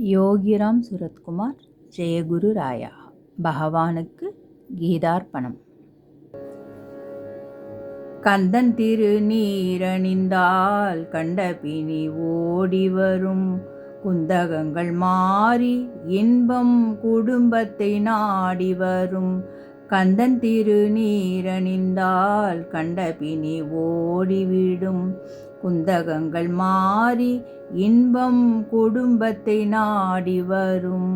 யோகிராம் சுரத்குமார் ஜெயகுரு ராயா. பகவானுக்கு கீதார்ப்பணம். கந்தன் திருநீரணிந்தால் கண்டபினி ஓடி வரும் குந்தகங்கள் மாறி இன்பம் குடும்பத்தை நாடி வரும். கந்தன் திருநீரணிந்தால் கண்டபினி ஓடிவிடும் குந்தகங்கள் மாறி இன்பம் குடும்பத்தை நாடி வரும்.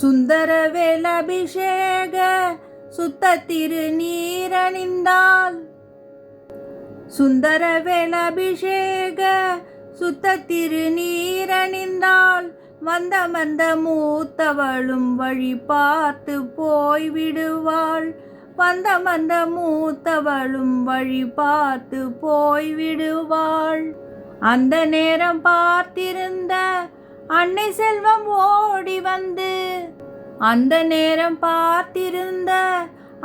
சுந்தரவேல் அபிஷேக சுத்த திருநீரணிந்தால் சுந்தரவேல் அபிஷேக சுத்த திருநீரணிந்தால் வந்தமர்ந்த மூத்தவளும் வழி பார்த்து போய்விடுவாள். வந்தமர்ந்த மூத்தவளும் வழி பார்த்து போய்விடுவாள். அந்த நேரம் பார்த்திருந்த அன்னை செல்வம் ஓடி வந்து அந்த நேரம் பார்த்திருந்த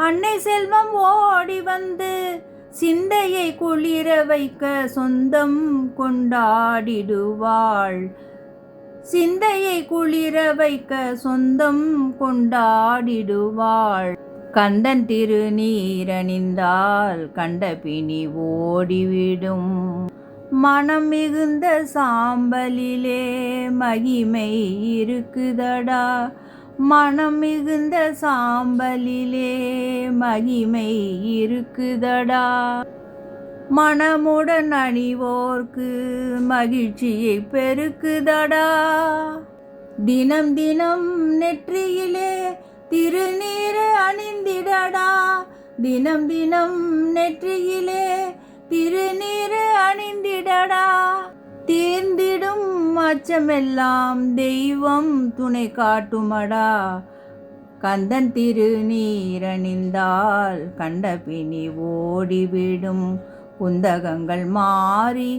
அன்னை செல்வம் ஓடி வந்து சிந்தையை குளிர வைக்க சொந்தம் கொண்டாடிடுவாள். சிந்தையை குளிர வைக்க சொந்தம் கொண்டாடிடுவாள். கந்தன் திருநீரணிந்தால் கண்டபினி ஓடிவிடும். மனம் மிகுந்த சாம்பலிலே மகிமை இருக்குதடா. மனம் மிகுந்த சாம்பலிலே மகிமை இருக்குதடா. மனமுடன் அணிவோர்க்கு மகிழ்ச்சியை பெருக்குதடா. தினம் தினம் நெற்றியிலே திருநீறு அணிந்திடடா. தினம் தினம் நெற்றியிலே திருநீறு அணிந்திடடா. தீர்ந்திடும் அச்சமெல்லாம் தெய்வம் துணை காட்டுமடா. கந்தன் திருநீரணிந்தால் கண்டபினி ஓடிவிடும் குந்தகங்கள் மாறி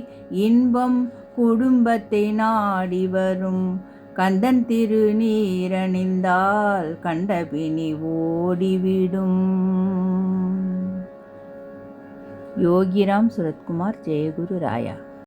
இன்பம் குடும்பத்தை நாடி வரும். கந்தன் திருநீரணிந்தால் கண்டபினி ஓடிவிடும். யோகிராம் சுரத்குமார் ஜெயகுரு ராயா.